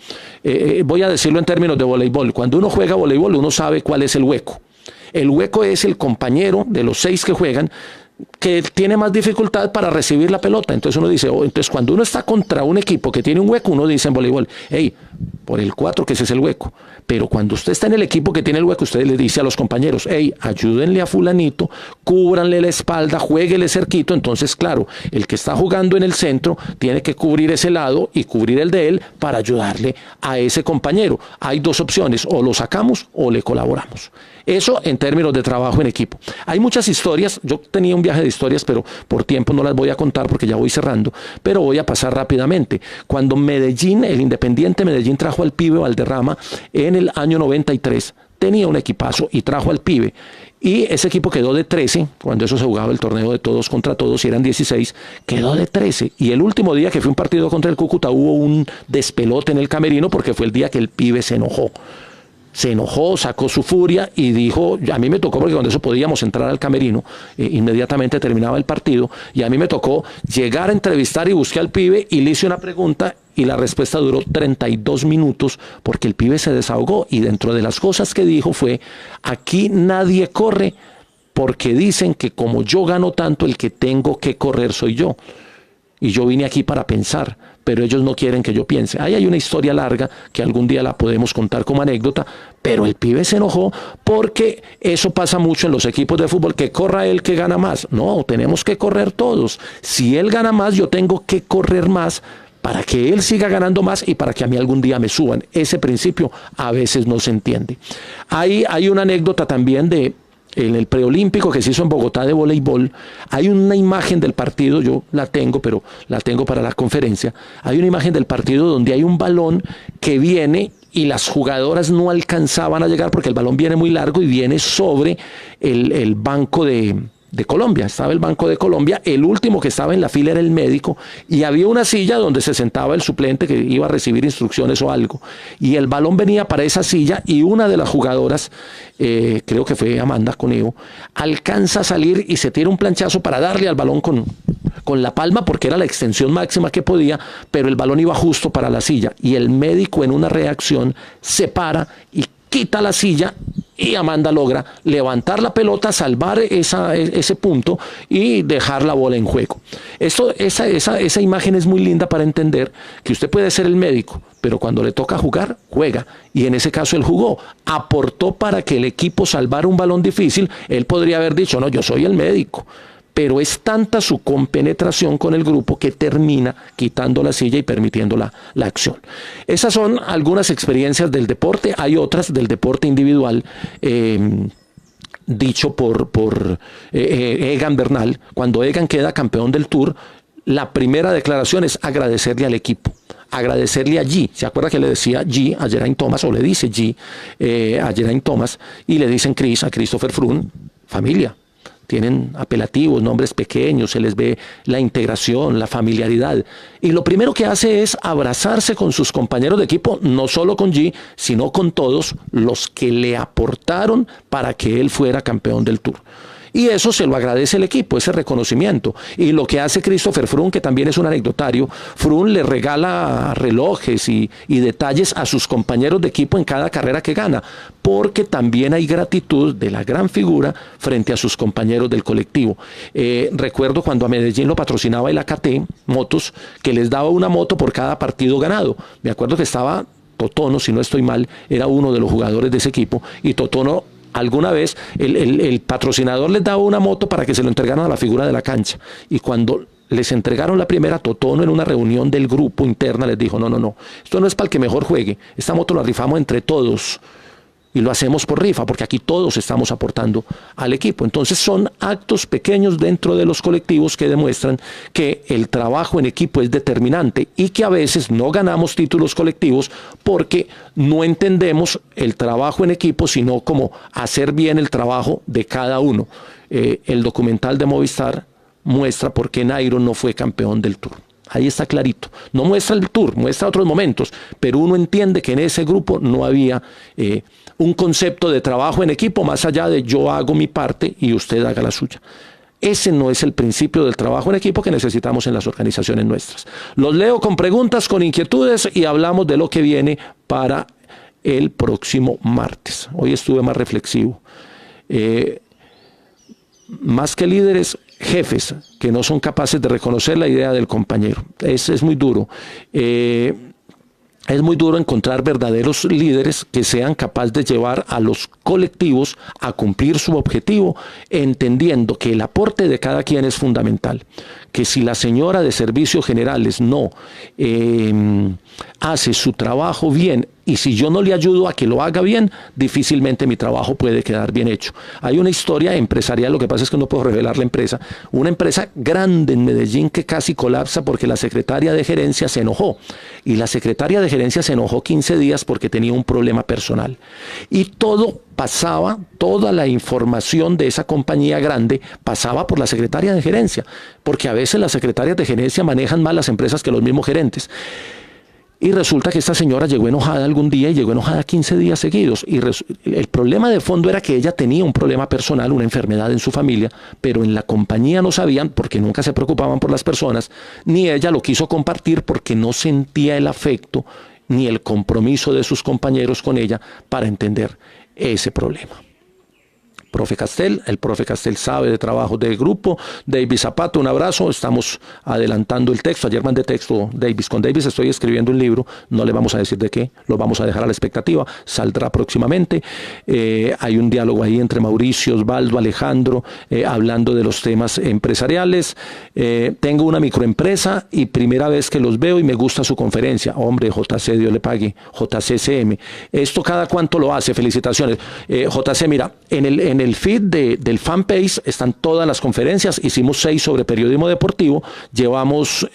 Voy a decirlo en términos de voleibol. Cuando uno juega voleibol, uno sabe cuál es el hueco. El hueco es el compañero de los 6 que juegan que tiene más dificultad para recibir la pelota. Entonces uno dice, entonces cuando uno está contra un equipo que tiene un hueco, uno dice en voleibol, hey, por el 4 que ese es el hueco. Pero cuando usted está en el equipo que tiene el hueco, usted le dice a los compañeros, hey, ayúdenle a fulanito, cúbranle la espalda, juéguele cerquito. Entonces, claro, el que está jugando en el centro tiene que cubrir ese lado y cubrir el de él para ayudarle a ese compañero. Hay 2 opciones, o lo sacamos o le colaboramos. Eso en términos de trabajo en equipo. Hay muchas historias, yo tenía un viaje de historias, pero por tiempo no las voy a contar porque ya voy cerrando, pero voy a pasar rápidamente. Cuando Medellín, el Independiente Medellín trajo al pibe Valderrama en el año 93, tenía un equipazo y trajo al pibe. Y ese equipo quedó de 13, cuando eso se jugaba el torneo de todos contra todos y eran 16, quedó de 13. Y el último día que fue un partido contra el Cúcuta hubo un despelote en el camerino porque fue el día que el pibe se enojó. Se enojó, sacó su furia y dijo, a mí me tocó, porque con eso podíamos entrar al camerino, inmediatamente terminaba el partido, y a mí me tocó llegar a entrevistar y busqué al pibe y le hice una pregunta y la respuesta duró 32 minutos porque el pibe se desahogó, y dentro de las cosas que dijo fue, aquí nadie corre porque dicen que como yo gano tanto, el que tengo que correr soy yo. Y yo vine aquí para pensar, pero ellos no quieren que yo piense. Ahí hay una historia larga que algún día la podemos contar como anécdota, pero el pibe se enojó porque eso pasa mucho en los equipos de fútbol, que corra el que gana más. No, tenemos que correr todos. Si él gana más, yo tengo que correr más para que él siga ganando más y para que a mí algún día me suban. Ese principio a veces no se entiende. Hay una anécdota también de en el preolímpico que se hizo en Bogotá de voleibol, hay una imagen del partido, yo la tengo, pero la tengo para la conferencia, hay una imagen del partido donde hay un balón que viene y las jugadoras no alcanzaban a llegar porque el balón viene muy largo y viene sobre el banco de Colombia. Estaba el Banco de Colombia, el último que estaba en la fila era el médico y había una silla donde se sentaba el suplente que iba a recibir instrucciones o algo, y el balón venía para esa silla y una de las jugadoras, creo que fue Amanda Conejo, alcanza a salir y se tira un planchazo para darle al balón con la palma porque era la extensión máxima que podía, pero el balón iba justo para la silla y el médico en una reacción se para y quita la silla y Amanda logra levantar la pelota, salvar ese punto y dejar la bola en juego. Esa imagen es muy linda para entender que usted puede ser el médico, pero cuando le toca jugar, juega. Y en ese caso él jugó, aportó para que el equipo salvara un balón difícil. Él podría haber dicho, no, yo soy el médico. Pero es tanta su compenetración con el grupo que termina quitando la silla y permitiendo la acción. Esas son algunas experiencias del deporte. Hay otras del deporte individual, dicho por Egan Bernal. Cuando Egan queda campeón del Tour, la primera declaración es agradecerle al equipo. Agradecerle a G. ¿Se acuerda que le decía G a Geraint Thomas, o le dice G a Geraint Thomas, y le dicen Chris a Christopher Froome? Familia. Tienen apelativos, nombres pequeños, se les ve la integración, la familiaridad. Y lo primero que hace es abrazarse con sus compañeros de equipo, no solo con G, sino con todos los que le aportaron para que él fuera campeón del Tour. Y eso se lo agradece el equipo, ese reconocimiento. Y lo que hace Christopher Froome, que también es un anecdotario, Froome le regala relojes y detalles a sus compañeros de equipo en cada carrera que gana, porque también hay gratitud de la gran figura frente a sus compañeros del colectivo. Recuerdo cuando a Medellín lo patrocinaba el AKT Motos, que les daba una moto por cada partido ganado. Me acuerdo que estaba Totono, si no estoy mal, era uno de los jugadores de ese equipo, y Totono alguna vez el patrocinador les daba una moto para que se lo entregaran a la figura de la cancha, y cuando les entregaron la primera, Totono en una reunión del grupo interna les dijo, no, esto no es para el que mejor juegue, esta moto la rifamos entre todos y lo hacemos por rifa, porque aquí todos estamos aportando al equipo. Entonces son actos pequeños dentro de los colectivos que demuestran que el trabajo en equipo es determinante y que a veces no ganamos títulos colectivos porque no entendemos el trabajo en equipo, sino como hacer bien el trabajo de cada uno. El documental de Movistar muestra por qué Nairo no fue campeón del Tour. Ahí está clarito. No muestra el Tour, muestra otros momentos, pero uno entiende que en ese grupo no había un concepto de trabajo en equipo más allá de yo hago mi parte y usted haga la suya. Ese no es el principio del trabajo en equipo que necesitamos en las organizaciones nuestras. Los leo con preguntas, con inquietudes, y hablamos de lo que viene para el próximo martes. Hoy estuve más reflexivo. Más que líderes, jefes que no son capaces de reconocer la idea del compañero. Es muy duro. Es muy duro encontrar verdaderos líderes que sean capaces de llevar a los colectivos a cumplir su objetivo, entendiendo que el aporte de cada quien es fundamental. Que si la señora de servicios generales no hace su trabajo bien, y si yo no le ayudo a que lo haga bien, difícilmente mi trabajo puede quedar bien hecho. Hay una historia empresarial, lo que pasa es que no puedo revelar la empresa, una empresa grande en Medellín que casi colapsa porque la secretaria de gerencia se enojó. Y la secretaria de gerencia se enojó 15 días porque tenía un problema personal. Y todo pasaba, toda la información de esa compañía grande pasaba por la secretaria de gerencia, porque a veces las secretarias de gerencia manejan más las empresas que los mismos gerentes. Y resulta que esta señora llegó enojada algún día y llegó enojada 15 días seguidos. Y el problema de fondo era que ella tenía un problema personal, una enfermedad en su familia, pero en la compañía no sabían porque nunca se preocupaban por las personas, ni ella lo quiso compartir porque no sentía el afecto ni el compromiso de sus compañeros con ella para entender ese problema. Profe Castel, el profe Castel sabe de trabajo de grupo. Davis Zapata, un abrazo, estamos adelantando el texto, ayer mandé texto Davis, con Davis estoy escribiendo un libro, no le vamos a decir de qué, lo vamos a dejar a la expectativa, saldrá próximamente. Hay un diálogo ahí entre Mauricio, Osvaldo, Alejandro, hablando de los temas empresariales. Tengo una microempresa y primera vez que los veo y me gusta su conferencia. Hombre, JC, Dios le pague, JCCM. ¿Esto cada cuánto lo hace? Felicitaciones. JC, mira, en en el feed del fanpage están todas las conferencias. Hicimos 6 sobre periodismo deportivo, llevamos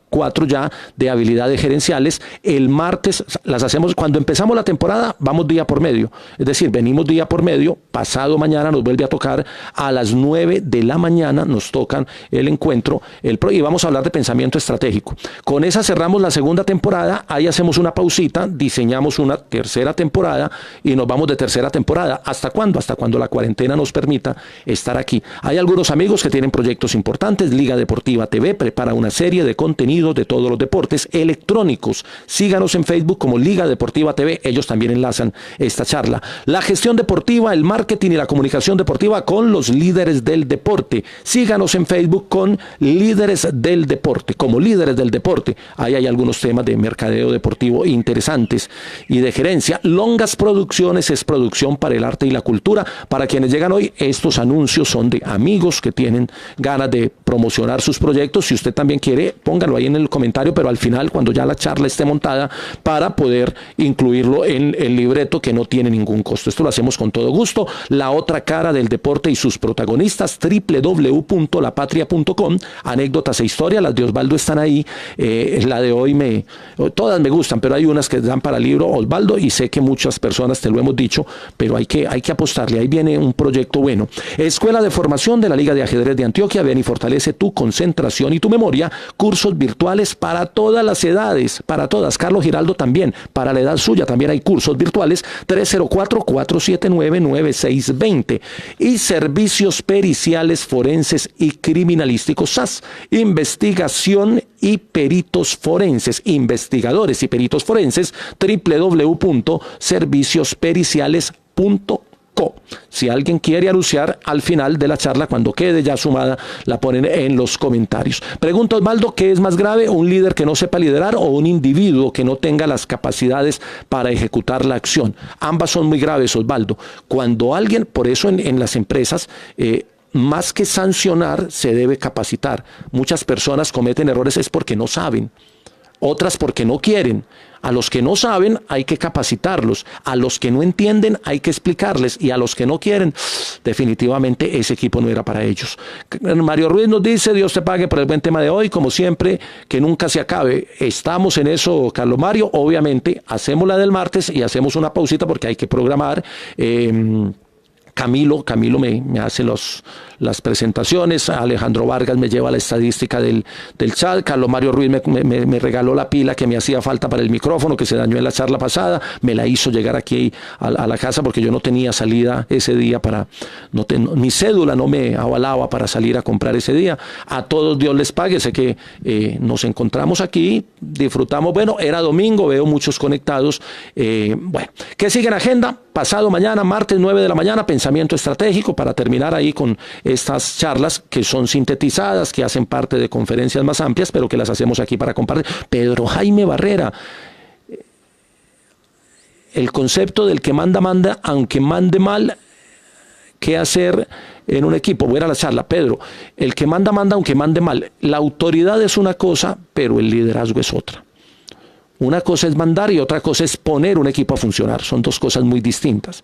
4 ya de habilidades gerenciales. El martes las hacemos, cuando empezamos la temporada, vamos día por medio. Es decir, venimos día por medio, pasado mañana nos vuelve a tocar a las 9 de la mañana, nos tocan el encuentro y vamos a hablar de pensamiento estratégico. Con esa cerramos la segunda temporada, ahí hacemos una pausita, diseñamos una tercera temporada y nos vamos de tercera temporada. ¿Hasta cuándo? Hasta cuando la cuarentena nos permita estar aquí. Hay algunos amigos que tienen proyectos importantes. Liga Deportiva TV prepara una serie de contenidos de todos los deportes electrónicos. Síganos en Facebook como Liga Deportiva TV, ellos también enlazan esta charla. La gestión deportiva, el marketing y la comunicación deportiva con los líderes del deporte. Síganos en Facebook con Líderes del Deporte, como Líderes del Deporte. Ahí hay algunos temas de mercadeo deportivo interesantes y de gerencia. Longas Producciones es producción para el arte y la cultura. Para quienes llegan hoy, estos anuncios son de amigos que tienen ganas de promocionar sus proyectos. Si usted también quiere, póngalo ahí en el comentario, pero al final, cuando ya la charla esté montada, para poder incluirlo en el libreto, que no tiene ningún costo. Esto lo hacemos con todo gusto. La otra cara del deporte y sus protagonistas, www.lapatria.com. Anécdotas e historias, las de Osvaldo están ahí. La de hoy todas me gustan, pero hay unas que dan para libro, Osvaldo, y sé que muchas personas te lo hemos dicho, pero hay que apostarle. Ahí viene un proyecto bueno. Escuela de Formación de la Liga de Ajedrez de Antioquia. Ven y fortalece tu concentración y tu memoria. Cursos virtuales para todas las edades, para todas. Carlos Giraldo también, para la edad suya también hay cursos virtuales. 304-479-9620. Y servicios periciales, forenses y criminalísticos SAS. Investigación y peritos forenses, investigadores y peritos forenses, www.serviciospericiales.com. Si alguien quiere anunciar al final de la charla, cuando quede ya sumada, la ponen en los comentarios. Pregunta Osvaldo, ¿qué es más grave? ¿Un líder que no sepa liderar o un individuo que no tenga las capacidades para ejecutar la acción? Ambas son muy graves, Osvaldo. Cuando alguien, por eso en las empresas, más que sancionar, se debe capacitar. Muchas personas cometen errores es porque no saben, otras porque no quieren. A los que no saben hay que capacitarlos, a los que no entienden hay que explicarles, y a los que no quieren, definitivamente ese equipo no era para ellos. Mario Ruiz nos dice: Dios te pague por el buen tema de hoy, como siempre, que nunca se acabe. Estamos en eso, Carlos Mario. Obviamente hacemos la del martes y hacemos una pausita porque hay que programar. Camilo me hace las presentaciones, Alejandro Vargas me lleva la estadística del chat, Carlos Mario Ruiz me regaló la pila que me hacía falta para el micrófono, que se dañó en la charla pasada, me la hizo llegar aquí a la casa porque yo no tenía salida ese día, mi cédula no me avalaba para salir a comprar ese día. A todos Dios les pague, sé que nos encontramos aquí, disfrutamos, bueno, era domingo, veo muchos conectados. Bueno, ¿qué sigue en agenda? Pasado mañana, martes 9 de la mañana, pensamiento estratégico, para terminar ahí con estas charlas que son sintetizadas, que hacen parte de conferencias más amplias, pero que las hacemos aquí para compartir. Pedro Jaime Barrera, el concepto del que manda, aunque mande mal. ¿Qué hacer en un equipo? Voy a ir a la charla. Pedro, el que manda, aunque mande mal. La autoridad es una cosa, pero el liderazgo es otra. Una cosa es mandar y otra cosa es poner un equipo a funcionar. Son dos cosas muy distintas.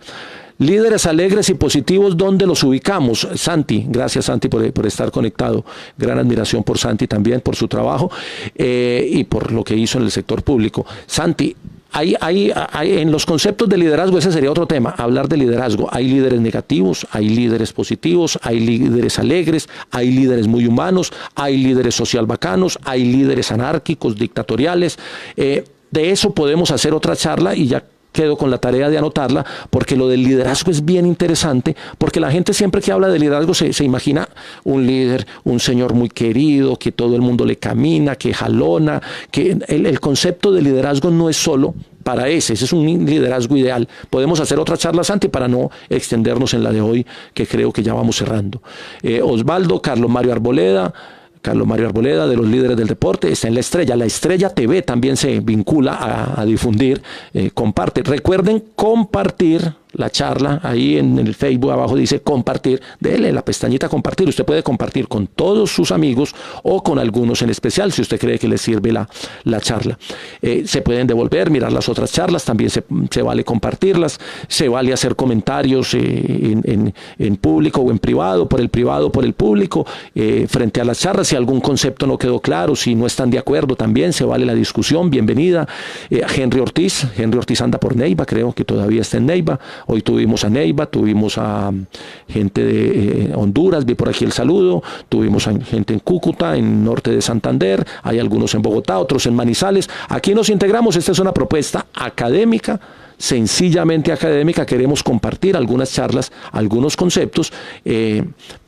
Líderes alegres y positivos, ¿dónde los ubicamos? Santi, gracias Santi por estar conectado. Gran admiración por Santi también, por su trabajo y por lo que hizo en el sector público. Santi, hay en los conceptos de liderazgo, ese sería otro tema, hablar de liderazgo. Hay líderes negativos, hay líderes positivos, hay líderes alegres, hay líderes muy humanos, hay líderes social bacanos, hay líderes anárquicos, dictatoriales. De eso podemos hacer otra charla y ya quedo con la tarea de anotarla, porque lo del liderazgo es bien interesante, porque la gente siempre que habla de liderazgo se imagina un líder, un señor muy querido, que todo el mundo le camina, que jalona, que el concepto de liderazgo no es solo para ese es un liderazgo ideal. Podemos hacer otra charla, Santi, para no extendernos en la de hoy, que creo que ya vamos cerrando. Osvaldo, Carlos Mario Arboleda, de los líderes del deporte, está en La Estrella. La Estrella TV también se vincula a difundir, comparte. Recuerden compartir la charla, ahí en el Facebook abajo dice compartir, dele la pestañita compartir, usted puede compartir con todos sus amigos o con algunos en especial, si usted cree que les sirve la charla. Se pueden devolver, mirar las otras charlas, también se vale compartirlas, se vale hacer comentarios en público o en privado, por el público, frente a las charlas, si algún concepto no quedó claro, si no están de acuerdo, también se vale la discusión, bienvenida. Henry Ortiz anda por Neiva, creo que todavía está en Neiva. Hoy tuvimos a Neiva, tuvimos a gente de Honduras, vi por aquí el saludo, tuvimos a gente en Cúcuta, en norte de Santander, hay algunos en Bogotá, otros en Manizales. Aquí nos integramos, esta es una propuesta académica, sencillamente académica, queremos compartir algunas charlas, algunos conceptos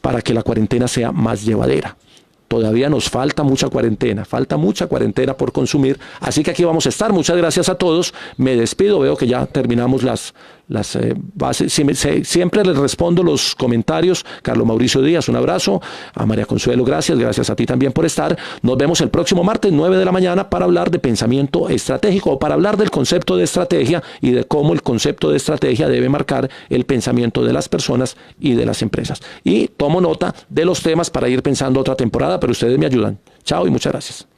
para que la cuarentena sea más llevadera. Todavía nos falta mucha cuarentena por consumir, así que aquí vamos a estar. Muchas gracias a todos, me despido, veo que ya terminamos las bases, siempre les respondo los comentarios. Carlos Mauricio Díaz, un abrazo, a María Consuelo, gracias a ti también por estar. Nos vemos el próximo martes 9 de la mañana para hablar de pensamiento estratégico o para hablar del concepto de estrategia y de cómo el concepto de estrategia debe marcar el pensamiento de las personas y de las empresas. Y tomo nota de los temas para ir pensando otra temporada, pero ustedes me ayudan. Chao y muchas gracias.